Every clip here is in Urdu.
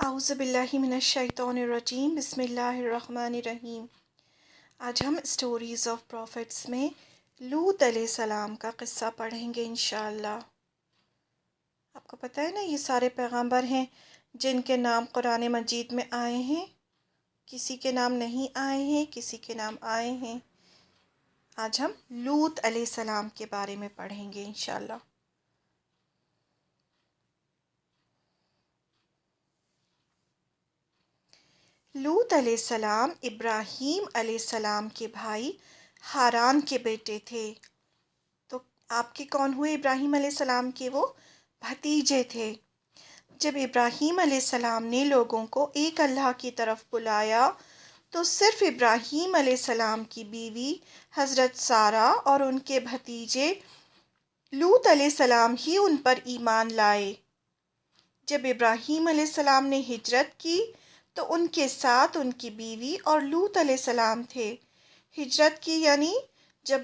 اعوذ باللہ من الشیطان الرجیم بسم اللہ الرحمن الرحیم۔ آج ہم اسٹوریز آف پروفٹس میں لوط علیہ السلام کا قصہ پڑھیں گے انشاءاللہ۔ آپ کو پتہ ہے نا، یہ سارے پیغمبر ہیں جن کے نام قرآن مجید میں آئے ہیں، کسی کے نام نہیں آئے ہیں، کسی کے نام آئے ہیں۔ آج ہم لوط علیہ السلام کے بارے میں پڑھیں گے انشاءاللہ۔ لوط علیہ السلام ابراہیم علیہ السلام کے بھائی ہاران کے بیٹے تھے۔ تو آپ کے کون ہوئے ابراہیم علیہ السلام کے؟ وہ بھتیجے تھے۔ جب ابراہیم علیہ السلام نے لوگوں کو ایک اللہ کی طرف بلایا تو صرف ابراہیم علیہ السلام کی بیوی حضرت سارہ اور ان کے بھتیجے لوط علیہ السلام ہی ان پر ایمان لائے۔ جب ابراہیم علیہ السلام نے ہجرت کی تو ان کے ساتھ ان کی بیوی اور لوط علیہ السلام تھے۔ ہجرت کی یعنی جب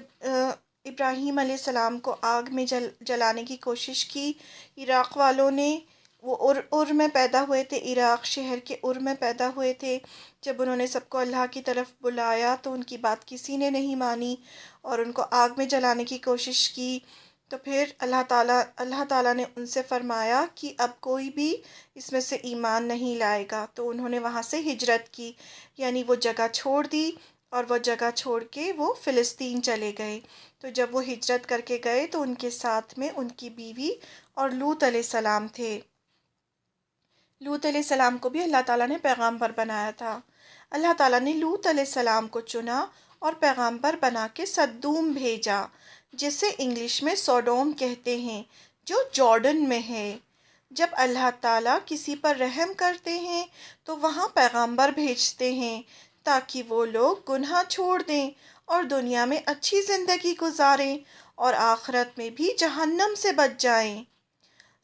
ابراہیم علیہ السلام کو آگ میں جلانے کی کوشش کی، عراق والوں نے، وہ ار میں پیدا ہوئے تھے، عراق شہر کے ار میں پیدا ہوئے تھے۔ جب انہوں نے سب کو اللہ کی طرف بلایا تو ان کی بات کسی نے نہیں مانی اور ان کو آگ میں جلانے کی کوشش کی۔ تو پھر اللہ تعالیٰ نے ان سے فرمایا کہ اب کوئی بھی اس میں سے ایمان نہیں لائے گا۔ تو انہوں نے وہاں سے ہجرت کی، یعنی وہ جگہ چھوڑ دی، اور وہ جگہ چھوڑ کے وہ فلسطین چلے گئے۔ تو جب وہ ہجرت کر کے گئے تو ان کے ساتھ میں ان کی بیوی اور لوط علیہ السلام تھے۔ لوط علیہ السلام کو بھی اللہ تعالیٰ نے پیغمبر بنایا تھا۔ اللہ تعالیٰ نے لوط علیہ السلام کو چنا اور پیغمبر بنا کے صدوم بھیجا، جسے انگلش میں سوڈوم کہتے ہیں، جو جارڈن میں ہے۔ جب اللہ تعالیٰ کسی پر رحم کرتے ہیں تو وہاں پیغمبر بھیجتے ہیں تاکہ وہ لوگ گناہ چھوڑ دیں اور دنیا میں اچھی زندگی گزاریں اور آخرت میں بھی جہنم سے بچ جائیں۔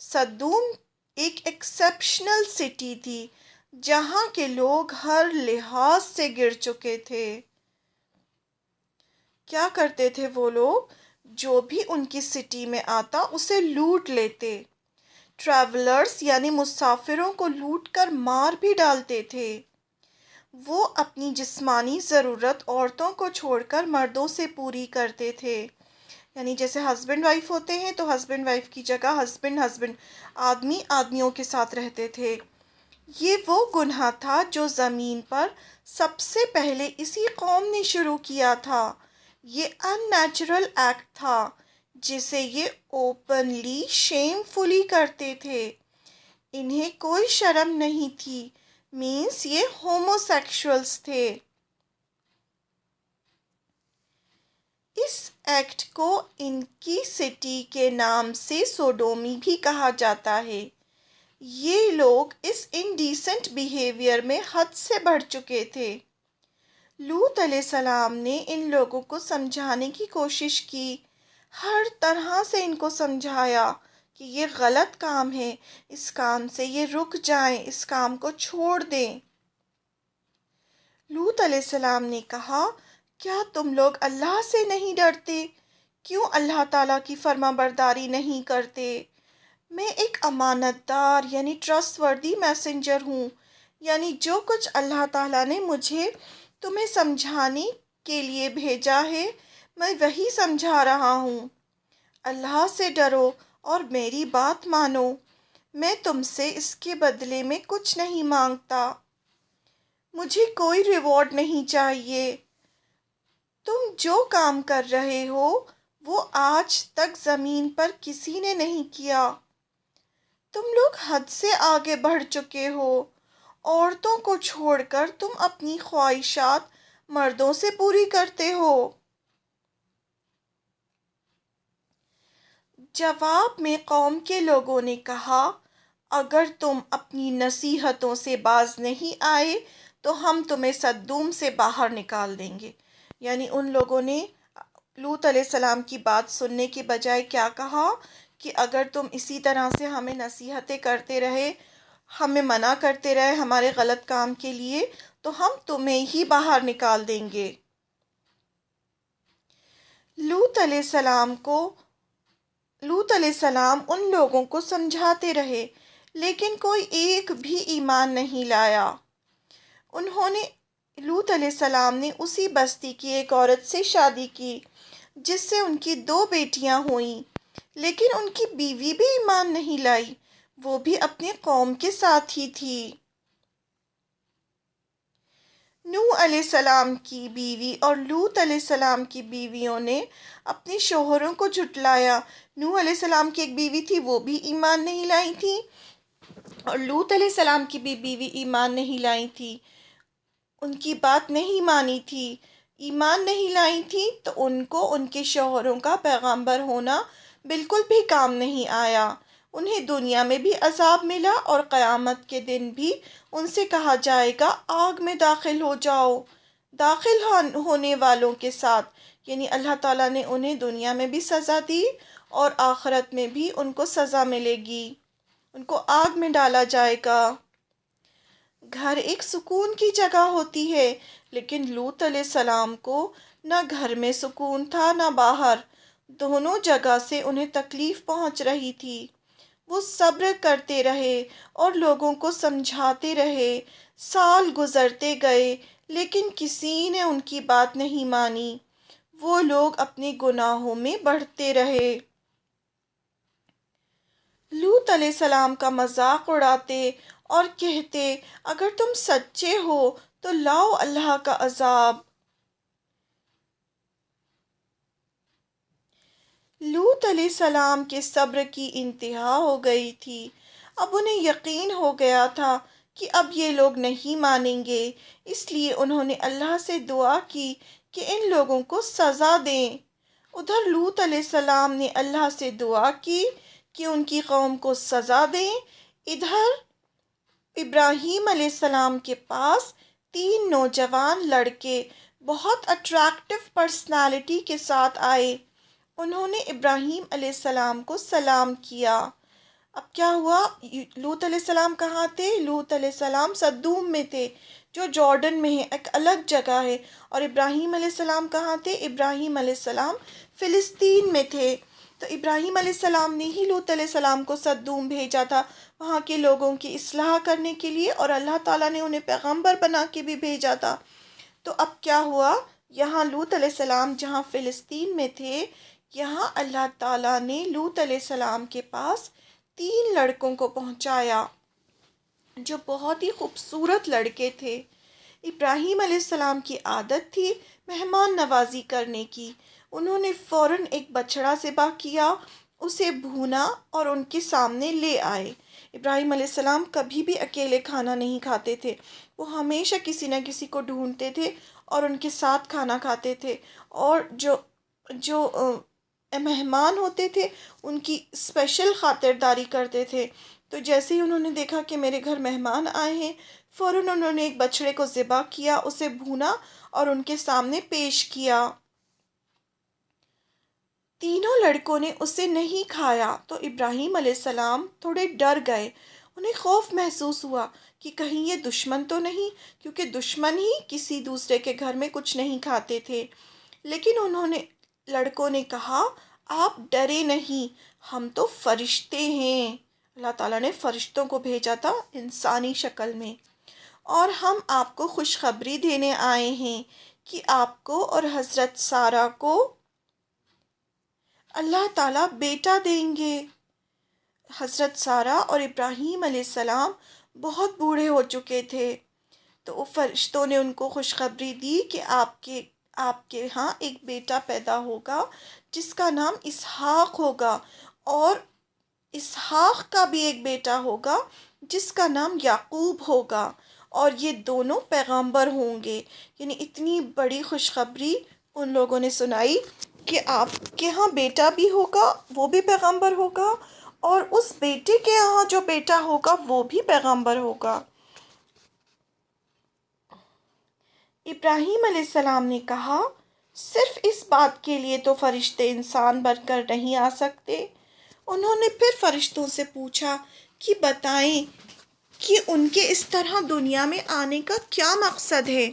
صدوم ایک ایکسیپشنل سٹی تھی جہاں کے لوگ ہر لحاظ سے گر چکے تھے۔ کیا کرتے تھے وہ لوگ؟ جو بھی ان کی سٹی میں آتا اسے لوٹ لیتے۔ ٹریولرز یعنی مسافروں کو لوٹ کر مار بھی ڈالتے تھے۔ وہ اپنی جسمانی ضرورت عورتوں کو چھوڑ کر مردوں سے پوری کرتے تھے، یعنی جیسے ہسبینڈ وائف ہوتے ہیں تو ہسبینڈ وائف کی جگہ ہسبینڈ آدمی آدمیوں کے ساتھ رہتے تھے۔ یہ وہ گناہ تھا جو زمین پر سب سے پہلے اسی قوم نے شروع کیا تھا۔ یہ ان نیچرل ایکٹ تھا جسے یہ اوپنلی شیم فلی کرتے تھے۔ انہیں کوئی شرم نہیں تھی، مینس یہ ہومو سیکشولز تھے۔ اس ایکٹ کو ان کی سٹی کے نام سے سوڈومی بھی کہا جاتا ہے۔ یہ لوگ اس انڈیسنٹ بیہیویئر میں حد سے بڑھ چکے تھے۔ لوط علیہ السلام نے ان لوگوں کو سمجھانے کی کوشش کی، ہر طرح سے ان کو سمجھایا کہ یہ غلط کام ہے، اس کام سے یہ رک جائیں، اس کام کو چھوڑ دیں۔ لوط علیہ السلام نے کہا، کیا تم لوگ اللہ سے نہیں ڈرتے؟ کیوں اللہ تعالیٰ کی فرما برداری نہیں کرتے؟ میں ایک امانت دار یعنی ٹرسٹ وردی میسنجر ہوں، یعنی جو کچھ اللہ تعالیٰ نے مجھے تمہیں سمجھانے کے لیے بھیجا ہے میں وہی سمجھا رہا ہوں۔ اللہ سے ڈرو اور میری بات مانو، میں تم سے اس کے بدلے میں کچھ نہیں مانگتا، مجھے کوئی ریوارڈ نہیں چاہیے۔ تم جو کام کر رہے ہو وہ آج تک زمین پر کسی نے نہیں کیا۔ تم لوگ حد سے آگے بڑھ چکے ہو، عورتوں کو چھوڑ کر تم اپنی خواہشات مردوں سے پوری کرتے ہو۔ جواب میں قوم کے لوگوں نے کہا، اگر تم اپنی نصیحتوں سے باز نہیں آئے تو ہم تمہیں صدوم سے باہر نکال دیں گے۔ یعنی ان لوگوں نے لوط علیہ السلام کی بات سننے کے بجائے کیا کہا کہ اگر تم اسی طرح سے ہمیں نصیحتیں کرتے رہے، ہمیں منع کرتے رہے ہمارے غلط کام کے لیے، تو ہم تمہیں ہی باہر نکال دیں گے۔ لوط علیہ السلام ان لوگوں کو سمجھاتے رہے، لیکن کوئی ایک بھی ایمان نہیں لایا۔ انہوں نے لوط علیہ السلام نے اسی بستی کی ایک عورت سے شادی کی جس سے ان کی 2 بیٹیاں ہوئیں، لیکن ان کی بیوی بھی ایمان نہیں لائی، وہ بھی اپنی قوم کے ساتھ ہی تھی۔ نوح علیہ السلام کی بیوی اور لوط علیہ السلام کی بیویوں نے اپنے شوہروں کو جھٹلایا۔ نوح علیہ السلام کی ایک بیوی تھی، وہ بھی ایمان نہیں لائی تھی، اور لوط علیہ السلام کی بھی بیوی ایمان نہیں لائی تھی، ان کی بات نہیں مانی تھی، ایمان نہیں لائی تھی، تو ان کو ان کے شوہروں کا پیغمبر ہونا بالکل بھی کام نہیں آیا۔ انہیں دنیا میں بھی عذاب ملا اور قیامت کے دن بھی ان سے کہا جائے گا آگ میں داخل ہو جاؤ۔ داخل ہونے والوں کے ساتھ یعنی اللہ تعالیٰ نے انہیں دنیا میں بھی سزا دی اور آخرت میں بھی ان کو سزا ملے گی، ان کو آگ میں ڈالا جائے گا۔ گھر ایک سکون کی جگہ ہوتی ہے، لیکن لوط علیہ السلام کو نہ گھر میں سکون تھا نہ باہر، دونوں جگہ سے انہیں تکلیف پہنچ رہی تھی۔ وہ صبر کرتے رہے اور لوگوں کو سمجھاتے رہے، سال گزرتے گئے لیکن کسی نے ان کی بات نہیں مانی، وہ لوگ اپنے گناہوں میں بڑھتے رہے۔ لوط علیہ السلام کا مذاق اڑاتے اور کہتے اگر تم سچے ہو تو لاؤ اللہ کا عذاب۔ لوط علیہ السلام کے صبر کی انتہا ہو گئی تھی، اب انہیں یقین ہو گیا تھا کہ اب یہ لوگ نہیں مانیں گے، اس لیے انہوں نے اللہ سے دعا کی کہ ان لوگوں کو سزا دیں۔ ادھر لوط علیہ السلام نے اللہ سے دعا کی کہ ان کی قوم کو سزا دیں، ادھر ابراہیم علیہ السلام کے پاس 3 نوجوان لڑکے بہت اٹریکٹیو پرسنالٹی کے ساتھ آئے۔ انہوں نے ابراہیم علیہ السلام کو سلام کیا۔ اب کیا ہوا، لوط علیہ السلام کہاں تھے؟ لوط علیہ السلام صدوم میں تھے جو جارڈن میں ہے، ایک الگ جگہ ہے، اور ابراہیم علیہ السلام کہاں تھے؟ ابراہیم علیہ السلام فلسطین میں تھے۔ تو ابراہیم علیہ السلام نے ہی لوط علیہ السلام کو صدوم بھیجا تھا وہاں کے لوگوں کی اصلاح کرنے کے لیے، اور اللہ تعالیٰ نے انہیں پیغمبر بنا کے بھی بھیجا تھا۔ تو اب کیا ہوا، یہاں لوط علیہ السلام جہاں فلسطین میں تھے، یہاں اللہ تعالیٰ نے لوط علیہ السلام کے پاس 3 لڑکوں کو پہنچایا جو بہت ہی خوبصورت لڑکے تھے۔ ابراہیم علیہ السلام کی عادت تھی مہمان نوازی کرنے کی۔ انہوں نے فوراً ایک بچڑا ذبح کیا، اسے بھونا اور ان کے سامنے لے آئے۔ ابراہیم علیہ السلام کبھی بھی اکیلے کھانا نہیں کھاتے تھے، وہ ہمیشہ کسی نہ کسی کو ڈھونڈتے تھے اور ان کے ساتھ کھانا کھاتے تھے، اور جو مہمان ہوتے تھے ان کی اسپیشل خاطرداری کرتے تھے۔ تو جیسے ہی انہوں نے دیکھا کہ میرے گھر مہمان آئے ہیں، فوراً انہوں نے ایک بچڑے کو ذبح کیا، اسے بھونا اور ان کے سامنے پیش کیا۔ تینوں لڑکوں نے اسے نہیں کھایا تو ابراہیم علیہ السلام تھوڑے ڈر گئے، انہیں خوف محسوس ہوا کہ کہیں یہ دشمن تو نہیں، کیونکہ دشمن ہی کسی دوسرے کے گھر میں کچھ نہیں کھاتے تھے۔ لیکن لڑکوں نے کہا آپ ڈرے نہیں، ہم تو فرشتے ہیں، اللہ تعالیٰ نے فرشتوں کو بھیجا تھا انسانی شکل میں، اور ہم آپ کو خوشخبری دینے آئے ہیں کہ آپ کو اور حضرت سارہ کو اللہ تعالیٰ بیٹا دیں گے۔ حضرت سارہ اور ابراہیم علیہ السلام بہت بوڑھے ہو چکے تھے، تو وہ فرشتوں نے ان کو خوشخبری دی کہ آپ کے ہاں ایک بیٹا پیدا ہوگا جس کا نام اسحاق ہوگا، اور اسحاق کا بھی ایک بیٹا ہوگا جس کا نام یعقوب ہوگا، اور یہ دونوں پیغمبر ہوں گے۔ یعنی اتنی بڑی خوشخبری ان لوگوں نے سنائی کہ آپ کے ہاں بیٹا بھی ہوگا، وہ بھی پیغمبر ہوگا، اور اس بیٹے کے ہاں جو بیٹا ہوگا وہ بھی پیغمبر ہوگا۔ ابراہیم علیہ السلام نے کہا صرف اس بات کے لیے تو فرشتے انسان بن کر نہیں آ سکتے۔ انہوں نے پھر فرشتوں سے پوچھا کہ بتائیں کہ ان کے اس طرح دنیا میں آنے کا کیا مقصد ہے؟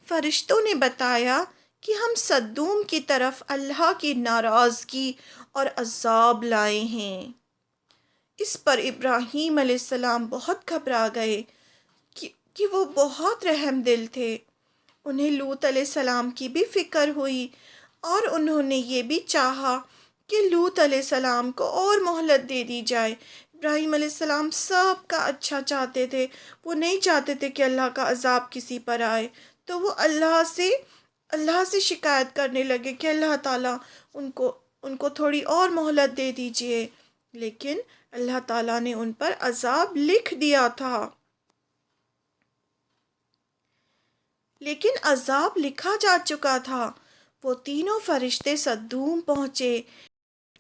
فرشتوں نے بتایا کہ ہم صدوم کی طرف اللہ کی ناراضگی اور عذاب لائے ہیں۔ اس پر ابراہیم علیہ السلام بہت گھبرا گئے کہ وہ بہت رحم دل تھے۔ انہیں لوط علیہ السلام کی بھی فکر ہوئی اور انہوں نے یہ بھی چاہا کہ لوط علیہ السلام کو اور مہلت دے دی جائے۔ ابراہیم علیہ السلام سب کا اچھا چاہتے تھے، وہ نہیں چاہتے تھے کہ اللہ کا عذاب کسی پر آئے، تو وہ اللہ سے شکایت کرنے لگے کہ اللہ تعالیٰ ان کو تھوڑی اور مہلت دے دیجئے، لیکن اللہ تعالیٰ نے ان پر عذاب لکھ دیا تھا۔ لیکن عذاب لکھا جا چکا تھا۔ وہ تینوں فرشتے صدوم پہنچے۔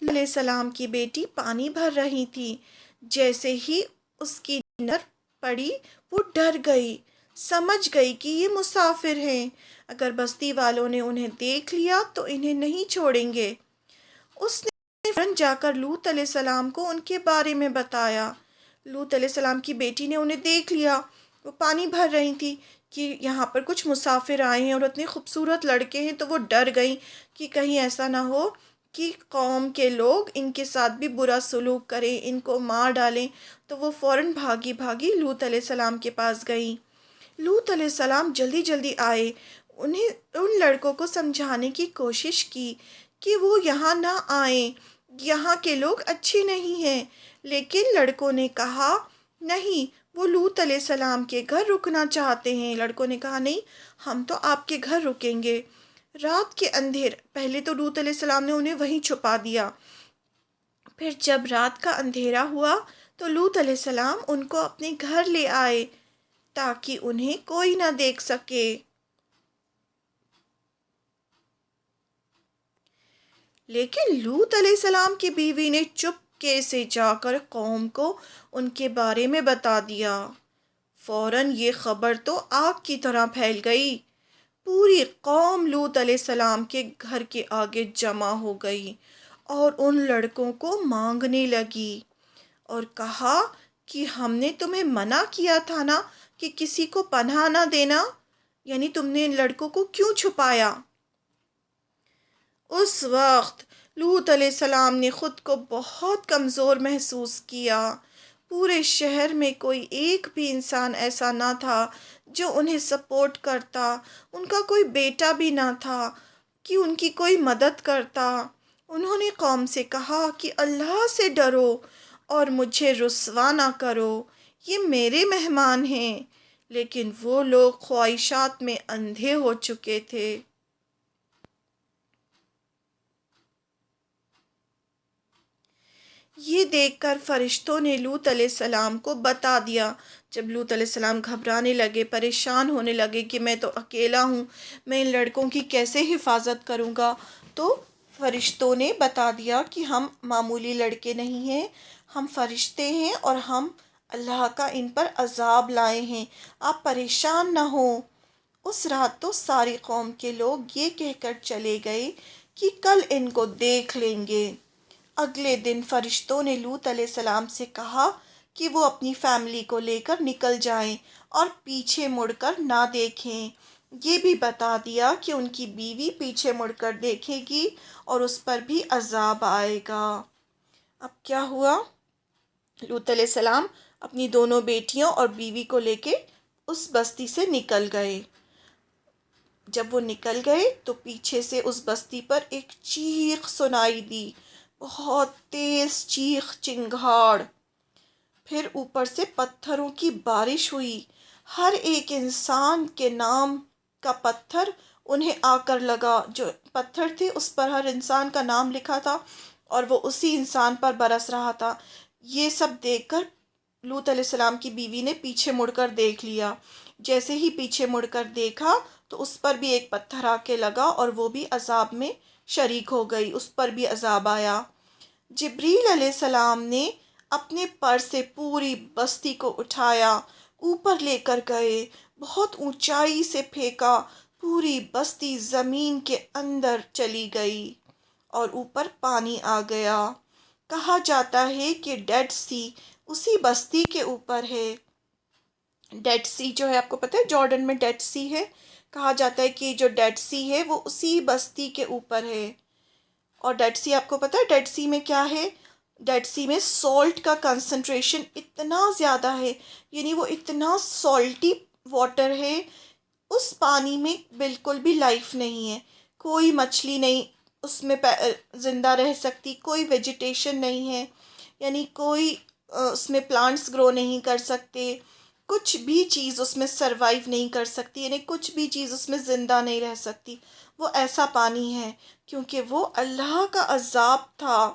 علیہ السلام کی بیٹی پانی بھر رہی تھی۔ جیسے ہی اس کی نظر پڑی وہ ڈر گئی، سمجھ گئی کہ یہ مسافر ہیں، اگر بستی والوں نے انہیں دیکھ لیا تو انہیں نہیں چھوڑیں گے۔ اس نے فوراً جا کر لوط علیہ السلام کو ان کے بارے میں بتایا۔ لوط علیہ السلام کی بیٹی نے انہیں دیکھ لیا، وہ پانی بھر رہی تھی کہ یہاں پر کچھ مسافر آئے ہیں اور اتنے خوبصورت لڑکے ہیں، تو وہ ڈر گئیں کہ کہیں ایسا نہ ہو کہ قوم کے لوگ ان کے ساتھ بھی برا سلوک کریں، ان کو مار ڈالیں، تو وہ فوراً بھاگی لوط علیہ السلام کے پاس گئیں۔ لوط علیہ السلام جلدی جلدی آئے، ان لڑکوں کو سمجھانے کی کوشش کی کہ وہ یہاں نہ آئیں، یہاں کے لوگ اچھے نہیں ہیں، لیکن لڑکوں نے کہا نہیں، وہ لوط علیہ السلام کے گھر رکنا چاہتے ہیں۔ لڑکوں نے کہا نہیں، ہم تو آپ کے گھر رکیں گے۔ رات کے پہلے تو لوط علیہ السلام نے انہیں وہیں چھپا دیا، پھر جب رات کا اندھیرا ہوا تو لوط علیہ السلام ان کو اپنے گھر لے آئے تاکہ انہیں کوئی نہ دیکھ سکے۔ لیکن لوط علیہ السلام کی بیوی نے چپکے سے جا کر قوم کو ان کے بارے میں بتا دیا۔ فوراً یہ خبر تو آگ کی طرح پھیل گئی۔ پوری قوم لوط علیہ السلام کے گھر کے آگے جمع ہو گئی اور ان لڑکوں کو مانگنے لگی اور کہا کہ ہم نے تمہیں منع کیا تھا نا کہ کسی کو پناہ نہ دینا، یعنی تم نے ان لڑکوں کو کیوں چھپایا؟ اس وقت لوط علیہ السلام نے خود کو بہت کمزور محسوس کیا۔ پورے شہر میں کوئی ایک بھی انسان ایسا نہ تھا جو انہیں سپورٹ کرتا، ان کا کوئی بیٹا بھی نہ تھا کہ ان کی کوئی مدد کرتا۔ انہوں نے قوم سے کہا کہ اللہ سے ڈرو اور مجھے رسوا نہ کرو، یہ میرے مہمان ہیں، لیکن وہ لوگ خواہشات میں اندھے ہو چکے تھے۔ یہ دیکھ کر فرشتوں نے لوط علیہ السلام کو بتا دیا۔ جب لوط علیہ السلام گھبرانے لگے، پریشان ہونے لگے کہ میں تو اکیلا ہوں، میں ان لڑکوں کی کیسے حفاظت کروں گا، تو فرشتوں نے بتا دیا کہ ہم معمولی لڑکے نہیں ہیں، ہم فرشتے ہیں اور ہم اللہ کا ان پر عذاب لائے ہیں، آپ پریشان نہ ہوں۔ اس رات تو ساری قوم کے لوگ یہ کہہ کر چلے گئے کہ کل ان کو دیکھ لیں گے۔ اگلے دن فرشتوں نے لوط علیہ السلام سے کہا کہ وہ اپنی فیملی کو لے کر نکل جائیں اور پیچھے مڑ کر نہ دیکھیں۔ یہ بھی بتا دیا کہ ان کی بیوی پیچھے مڑ کر دیکھے گی اور اس پر بھی عذاب آئے گا۔ اب کیا ہوا؟ لوط علیہ السلام اپنی دونوں بیٹیوں اور بیوی کو لے کے اس بستی سے نکل گئے۔ جب وہ نکل گئے تو پیچھے سے اس بستی پر ایک چیخ سنائی دی، بہت تیز چیخ چنگھاڑ، پھر اوپر سے پتھروں کی بارش ہوئی۔ ہر ایک انسان کے نام کا پتھر انہیں آ کر لگا، جو پتھر تھے اس پر ہر انسان کا نام لکھا تھا اور وہ اسی انسان پر برس رہا تھا۔ یہ سب دیکھ کر لوط علیہ السلام کی بیوی نے پیچھے مڑ کر دیکھ لیا۔ جیسے ہی پیچھے مڑ کر دیکھا تو اس پر بھی ایک پتھر آ کے لگا اور وہ بھی عذاب میں شریک ہو گئی، اس پر بھی عذاب آیا۔ جبریل علیہ السلام نے اپنے پر سے پوری بستی کو اٹھایا، اوپر لے کر گئے، بہت اونچائی سے پھینکا، پوری بستی زمین کے اندر چلی گئی اور اوپر پانی آ گیا۔ کہا جاتا ہے کہ ڈیڈ سی اسی بستی کے اوپر ہے۔ ڈیڈ سی جو ہے، آپ کو پتہ ہے جارڈن میں ڈیڈ سی ہے، کہا جاتا ہے کہ جو ڈیڈ سی ہے وہ اسی بستی کے اوپر ہے۔ اور ڈیڈ سی آپ کو پتہ ہے ڈیڈ سی میں کیا ہے؟ ڈیڈ سی میں سالٹ کا کنسنٹریشن اتنا زیادہ ہے، یعنی وہ اتنا سالٹی واٹر ہے، اس پانی میں بالکل بھی لائف نہیں ہے، کوئی مچھلی نہیں اس میں زندہ رہ سکتی، کوئی ویجیٹیشن نہیں ہے، یعنی کوئی اس میں پلانٹس گرو نہیں کر سکتے، کچھ بھی چیز اس میں سروائیو نہیں کر سکتی، یعنی کچھ بھی چیز اس میں زندہ نہیں رہ سکتی۔ وہ ایسا پانی ہے کیونکہ وہ اللہ کا عذاب تھا۔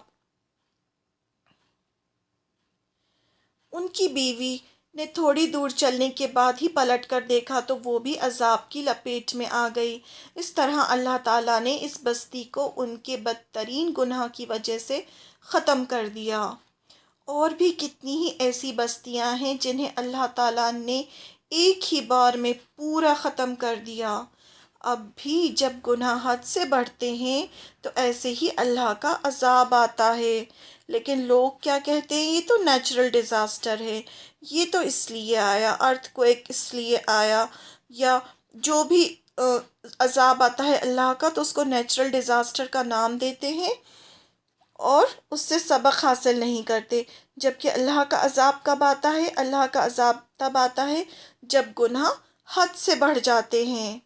ان کی بیوی نے تھوڑی دور چلنے کے بعد ہی پلٹ کر دیکھا تو وہ بھی عذاب کی لپیٹ میں آ گئی۔ اس طرح اللہ تعالیٰ نے اس بستی کو ان کے بدترین گناہ کی وجہ سے ختم کر دیا۔ اور بھی کتنی ہی ایسی بستیاں ہیں جنہیں اللہ تعالیٰ نے ایک ہی بار میں پورا ختم کر دیا۔ اب بھی جب گناہ حد سے بڑھتے ہیں تو ایسے ہی اللہ کا عذاب آتا ہے، لیکن لوگ کیا کہتے ہیں، یہ تو نیچرل ڈیزاسٹر ہے، یہ تو اس لیے آیا، ارتھ کویک اس لیے آیا، یا جو بھی عذاب آتا ہے اللہ کا تو اس کو نیچرل ڈیزاسٹر کا نام دیتے ہیں اور اس سے سبق حاصل نہیں کرتے، جبکہ اللہ کا عذاب کب آتا ہے؟ اللہ کا عذاب تب آتا ہے جب گناہ حد سے بڑھ جاتے ہیں۔